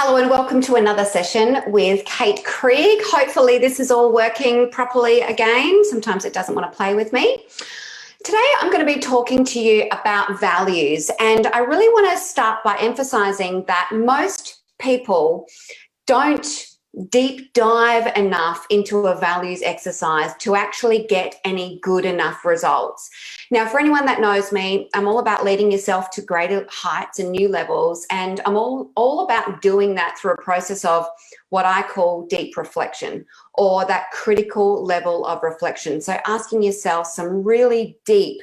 Hello and welcome to another session with Kate Krieg. Hopefully this is all working properly again. Sometimes it doesn't want to play with me. Today I'm going to be talking to you about values, and I really want to start by emphasizing that most people don't deep dive enough into a values exercise to actually get any good enough results. Now, for anyone that knows me, I'm all about leading yourself to greater heights and new levels, and I'm all about doing that through a process of what I call deep reflection, or that critical level of reflection. So asking yourself some really deep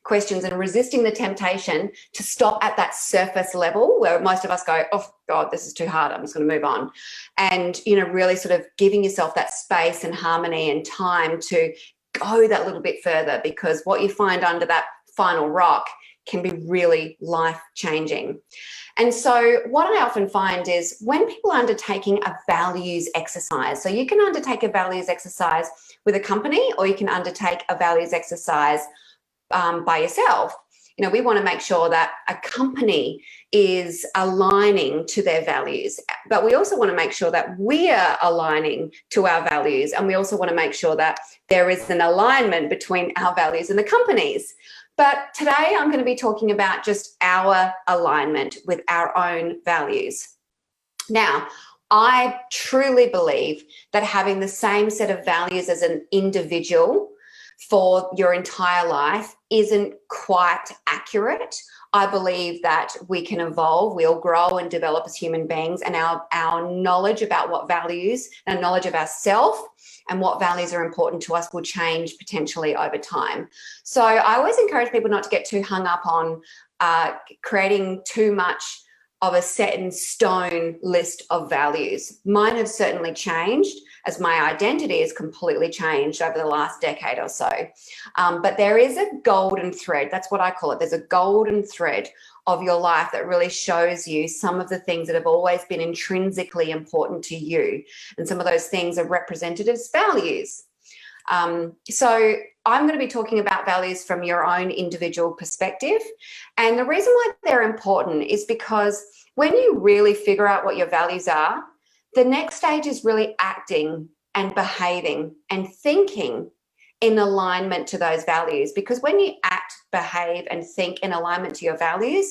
questions and resisting the temptation to stop at that surface level where most of us go, oh God, this is too hard, I'm just going to move on. And, really sort of giving yourself that space and harmony and time to go that little bit further, because what you find under that final rock can be really life-changing. And so what I often find is when people are undertaking a values exercise, so you can undertake a values exercise with a company, or you can undertake a values exercise by yourself. We want to make sure that a company is aligning to their values, but we also want to make sure that we're aligning to our values, and we also want to make sure that there is an alignment between our values and the company's. But today I'm going to be talking about just our alignment with our own values. Now, I truly believe that having the same set of values as an individual for your entire life isn't quite accurate. I believe that we can evolve, we'll grow and develop as human beings, and our knowledge about what values, our knowledge of ourselves and what values are important to us will change potentially over time. So I always encourage people not to get too hung up on creating too much of a set in stone list of values. Mine have certainly changed as my identity has completely changed over the last decade or so. But there is a golden thread, that's what I call it. There's a golden thread of your life that really shows you some of the things that have always been intrinsically important to you. And some of those things are represented as values. So I'm going to be talking about values from your own individual perspective. And the reason why they're important is because when you really figure out what your values are, the next stage is really acting and behaving and thinking in alignment to those values. Because when you act, behave, and think in alignment to your values,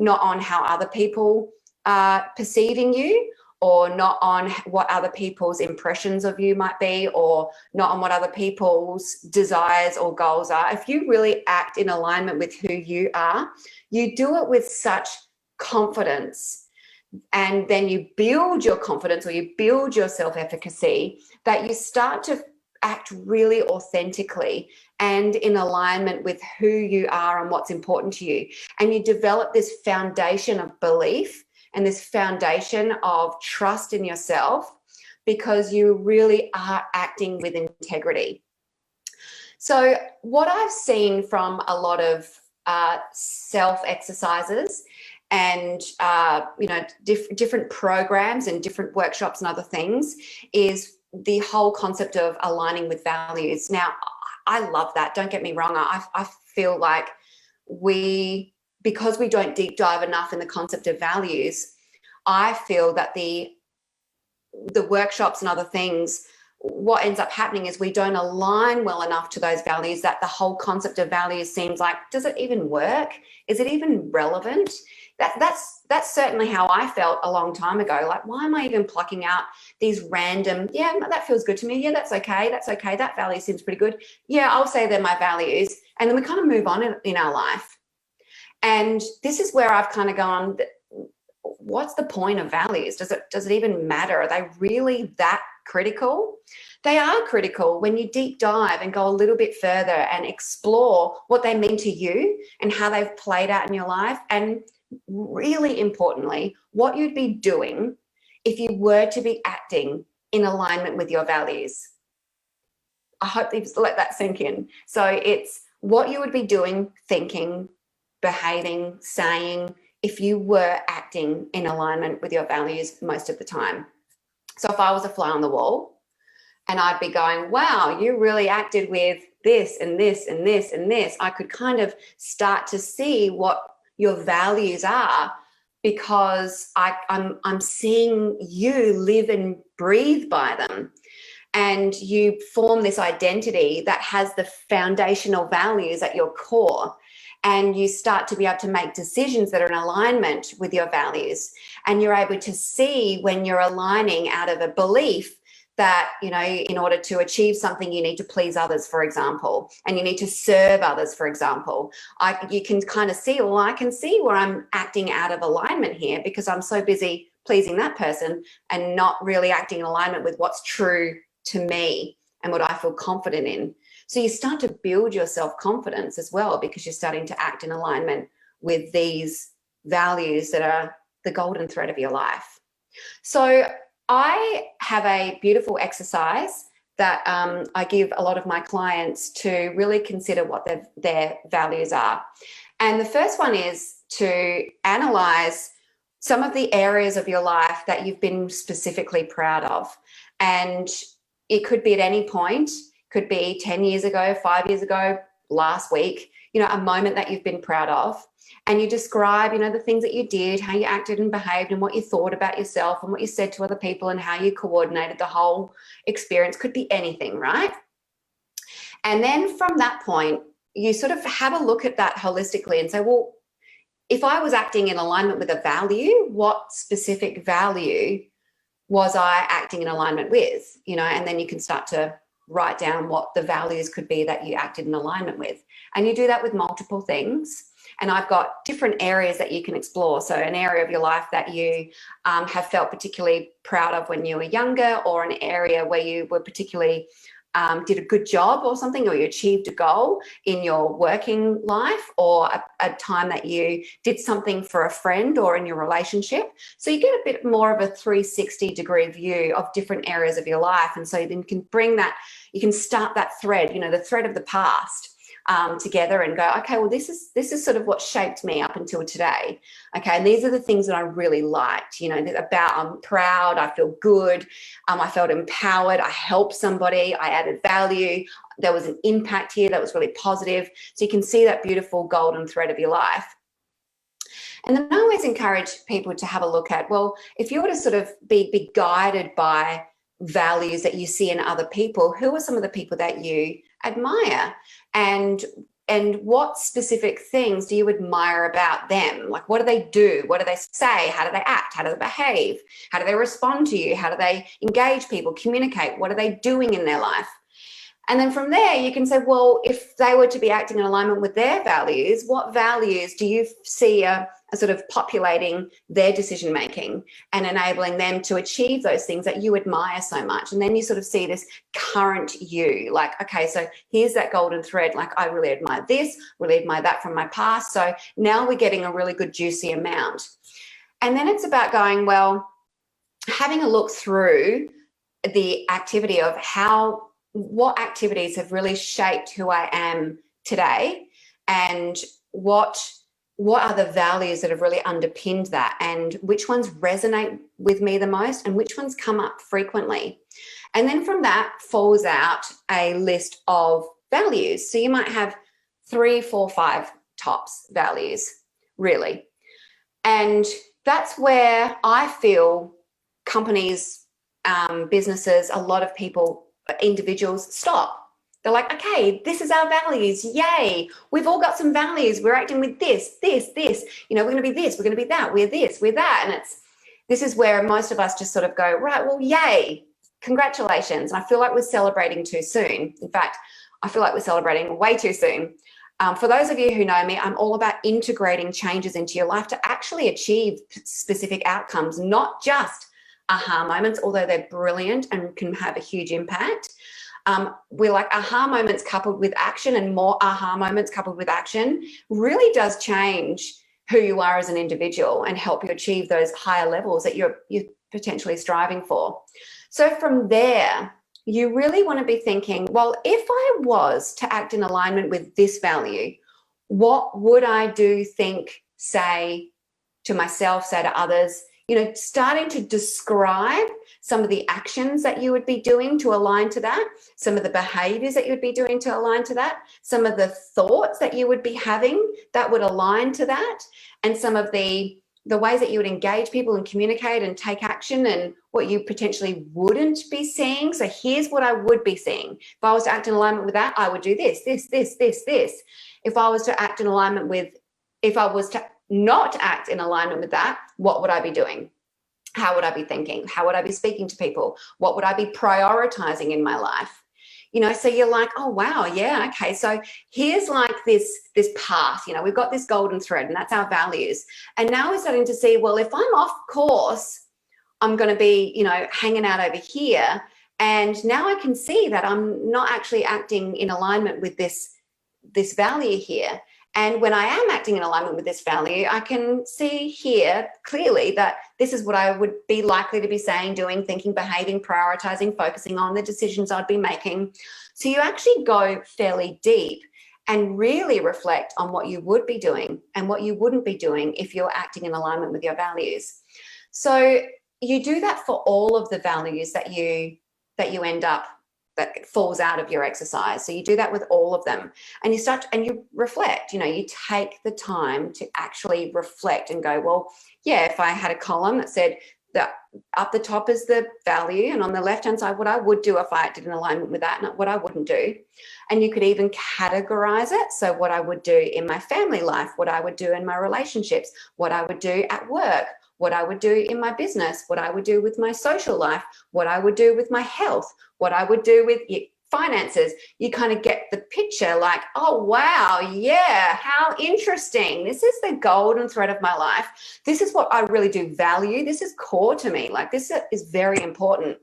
not on how other people are perceiving you, or not on what other people's impressions of you might be, or not on what other people's desires or goals are. If you really act in alignment with who you are, you do it with such confidence, and then you build your confidence, or you build your self-efficacy, that you start to act really authentically and in alignment with who you are and what's important to you. And you develop this foundation of belief and this foundation of trust in yourself, because you really are acting with integrity. So what I've seen from a lot of self exercises and different programs and different workshops and other things is the whole concept of aligning with values. Now, I love that. Don't get me wrong. I feel like because we don't deep dive enough in the concept of values, I feel that the workshops and other things, what ends up happening is we don't align well enough to those values, that the whole concept of values seems like, does it even work? Is it even relevant? That's certainly how I felt a long time ago. Like, why am I even plucking out these random, yeah, that feels good to me. Yeah, that's okay. That value seems pretty good. Yeah, I'll say they're my values. And then we kind of move on in our life. And this is where I've kind of gone, what's the point of values? Does it even matter? Are they really that critical? They are critical when you deep dive and go a little bit further and explore what they mean to you and how they've played out in your life. And really importantly, what you'd be doing if you were to be acting in alignment with your values. I hope you've let that sink in. So it's what you would be doing, thinking, behaving, saying, if you were acting in alignment with your values most of the time. So if I was a fly on the wall and I'd be going, wow, you really acted with this and this and this and this, I could kind of start to see what your values are because I'm seeing you live and breathe by them. And you form this identity that has the foundational values at your core. And you start to be able to make decisions that are in alignment with your values. And you're able to see when you're aligning out of a belief that, you know, in order to achieve something, you need to please others, for example, and you need to serve others, for example. You can kind of see, well, I can see where I'm acting out of alignment here because I'm so busy pleasing that person and not really acting in alignment with what's true to me and what I feel confident in. So you start to build your self-confidence as well because you're starting to act in alignment with these values that are the golden thread of your life. So I have a beautiful exercise that I give a lot of my clients to really consider what their values are. And the first one is to analyze some of the areas of your life that you've been specifically proud of. And it could be at any point, could be 10 years ago, 5 years ago, last week, you know, a moment that you've been proud of. And you describe, you know, the things that you did, how you acted and behaved and what you thought about yourself and what you said to other people and how you coordinated the whole experience. Could be anything, right? And then from that point, you sort of have a look at that holistically and say, well, if I was acting in alignment with a value, what specific value was I acting in alignment with, you know, and then you can start to write down what the values could be that you acted in alignment with. And you do that with multiple things. And I've got different areas that you can explore. So an area of your life that you have felt particularly proud of when you were younger, or an area where you were particularly did a good job or something, or you achieved a goal in your working life, or a time that you did something for a friend or in your relationship. So you get a bit more of a 360-degree view of different areas of your life. And so then you can bring that, you can start that thread, you know, the thread of the past together and go, okay, well, this is sort of what shaped me up until today. Okay, and these are the things that I really liked, you know, about I'm proud, I feel good, I felt empowered, I helped somebody, I added value, there was an impact here that was really positive. So you can see that beautiful golden thread of your life. And then I always encourage people to have a look at, well, if you were to sort of be guided by values that you see in other people, who are some of the people that you admire, and what specific things do you admire about them? Like, what do they do? What do they say? How do they act? How do they behave? How do they respond to you? How do they engage people, communicate? What are they doing in their life? And then from there, you can say, well, if they were to be acting in alignment with their values, what values do you see are sort of populating their decision making and enabling them to achieve those things that you admire so much? And then you sort of see this current you, like, okay, so here's that golden thread. Like, I really admire this, really admire that from my past. So now we're getting a really good juicy amount. And then it's about going, well, having a look through the activity of what activities have really shaped who I am today, and what are the values that have really underpinned that, and which ones resonate with me the most and which ones come up frequently. And then from that falls out a list of values. So you might have 3, 4, 5 tops values, really. And that's where I feel companies, businesses, a lot of people, individuals stop. They're like, okay, this is our values. Yay. We've all got some values. We're acting with this, you know, we're going to be this, we're going to be that, we're this, we're that. And this is where most of us just sort of go, right, well, yay, congratulations. And I feel like we're celebrating too soon. In fact, I feel like we're celebrating way too soon. For those of you who know me, I'm all about integrating changes into your life to actually achieve specific outcomes, not just aha moments, although they're brilliant and can have a huge impact. We're like aha moments coupled with action, and more aha moments coupled with action really does change who you are as an individual and help you achieve those higher levels that you're potentially striving for. So from there, you really want to be thinking, well, if I was to act in alignment with this value, what would I do, think, say to myself, say to others? You know, starting to describe some of the actions that you would be doing to align to that, some of the behaviors that you would be doing to align to that, some of the thoughts that you would be having that would align to that, and some of the the ways that you would engage people and communicate and take action, and what you potentially wouldn't be seeing. So here's what I would be seeing. If I was to act in alignment with that, I would do this, this, this, this, this. If I was to act in alignment with, if I was to not act in alignment with that, what would I be doing? How would I be thinking? How would I be speaking to people? What would I be prioritizing in my life? So you're like, oh, wow, yeah, okay. So here's like this path, we've got this golden thread, and that's our values. And now we're starting to see, well, if I'm off course, I'm going to be, hanging out over here. And now I can see that I'm not actually acting in alignment with this value here. And when I am acting in alignment with this value, I can see here clearly that this is what I would be likely to be saying, doing, thinking, behaving, prioritizing, focusing on the decisions I'd be making. So you actually go fairly deep and really reflect on what you would be doing and what you wouldn't be doing if you're acting in alignment with your values. So you do that for all of the values that you end up, that falls out of your exercise. So you do that with all of them, and you start and you reflect. You take the time to actually reflect and go, well, yeah, if I had a column that said that up the top is the value, and on the left hand side what I would do if I acted in alignment with that, and what I wouldn't do. And you could even categorize it. So what I would do in my family life, what I would do in my relationships, what I would do at work, what I would do in my business, what I would do with my social life, what I would do with my health, what I would do with finances. You kind of get the picture, like, oh, wow, yeah, how interesting. This is the golden thread of my life. This is what I really do value. This is core to me. Like, this is very important.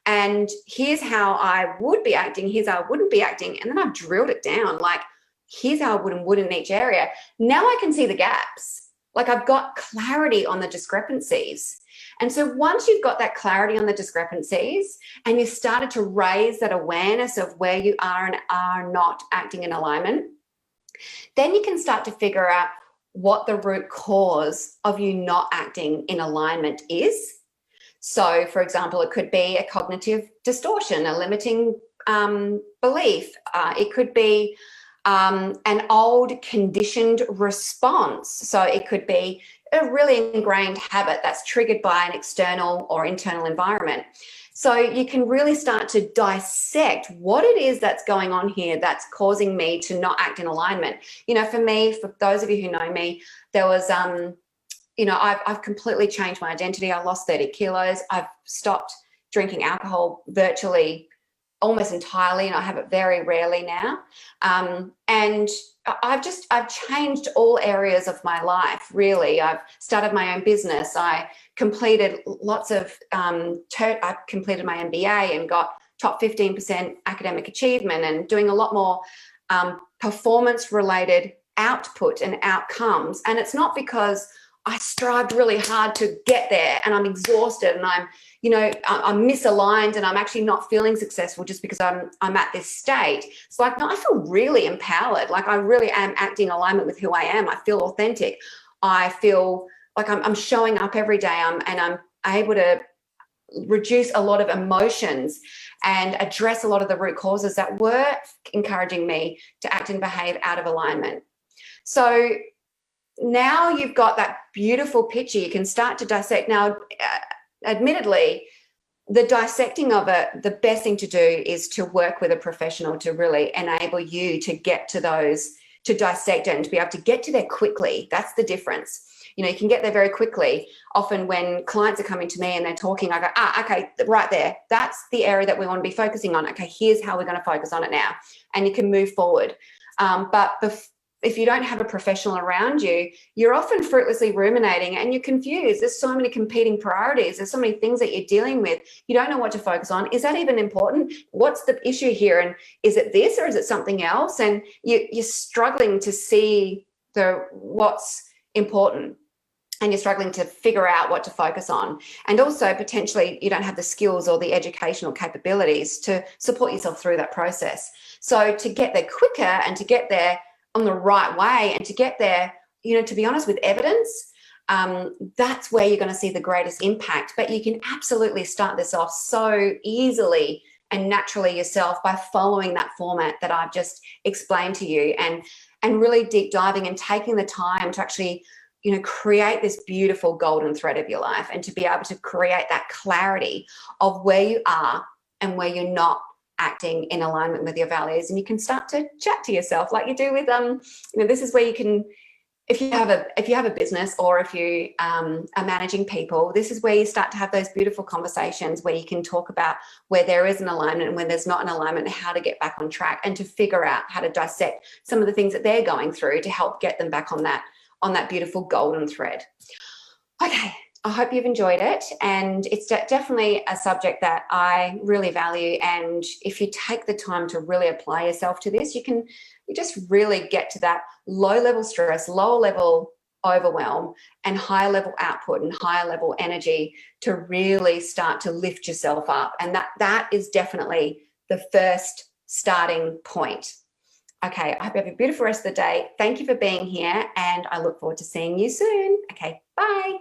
And here's how I would be acting. Here's how I wouldn't be acting. And then I've drilled it down. Like, here's how I would in each area. Now I can see the gaps. Like, I've got clarity on the discrepancies. And so once you've got that clarity on the discrepancies and you started to raise that awareness of where you are and are not acting in alignment, then you can start to figure out what the root cause of you not acting in alignment is. So, for example, it could be a cognitive distortion, a limiting belief. It could be an old conditioned response. So it could be a really ingrained habit that's triggered by an external or internal environment. So you can really start to dissect what it is that's going on here that's causing me to not act in alignment. For me, for those of you who know me, there was, I've completely changed my identity. I lost 30 kilos. I've stopped drinking alcohol virtually almost entirely, and I have it very rarely now. And I've changed all areas of my life, really. I've started my own business. I completed lots of, I completed my MBA and got top 15% academic achievement, and doing a lot more performance related output and outcomes. And it's not because I strived really hard to get there and I'm exhausted and I'm misaligned and I'm actually not feeling successful just because I'm at this state. It's like, no, I feel really empowered. Like, I really am acting in alignment with who I am. I feel authentic. I feel like I'm showing up every day. I'm able to reduce a lot of emotions and address a lot of the root causes that were encouraging me to act and behave out of alignment. So now you've got that beautiful picture. You can start to dissect. Now, admittedly, the dissecting of it, the best thing to do is to work with a professional to really enable you to get to those, to dissect it and to be able to get to there quickly. That's the difference. You can get there very quickly. Often when clients are coming to me and they're talking, I go, okay, right there. That's the area that we want to be focusing on. Okay, here's how we're going to focus on it now. And you can move forward. But if you don't have a professional around you, you're often fruitlessly ruminating and you're confused. There's so many competing priorities. There's so many things that you're dealing with. You don't know what to focus on. Is that even important? What's the issue here? And is it this or is it something else? And you're struggling to see what's important. And you're struggling to figure out what to focus on. And also potentially you don't have the skills or the educational capabilities to support yourself through that process. So to get there quicker and to get there on the right way and to get there, to be honest, with evidence, that's where you're going to see the greatest impact. But you can absolutely start this off so easily and naturally yourself by following that format that I've just explained to you, and really deep diving and taking the time to actually create this beautiful golden thread of your life, and to be able to create that clarity of where you are and where you're not acting in alignment with your values. And you can start to chat to yourself like you do with this is where you can, if you have a business, or if you are managing people, this is where you start to have those beautiful conversations where you can talk about where there is an alignment and when there's not an alignment, and how to get back on track, and to figure out how to dissect some of the things that they're going through to help get them back on that beautiful golden thread. Okay, I hope you've enjoyed it, and it's definitely a subject that I really value. And if you take the time to really apply yourself to this, you just really get to that low level stress, lower level overwhelm, and higher level output and higher level energy to really start to lift yourself up. And that is definitely the first starting point. Okay, I hope you have a beautiful rest of the day. Thank you for being here, and I look forward to seeing you soon. Okay, bye.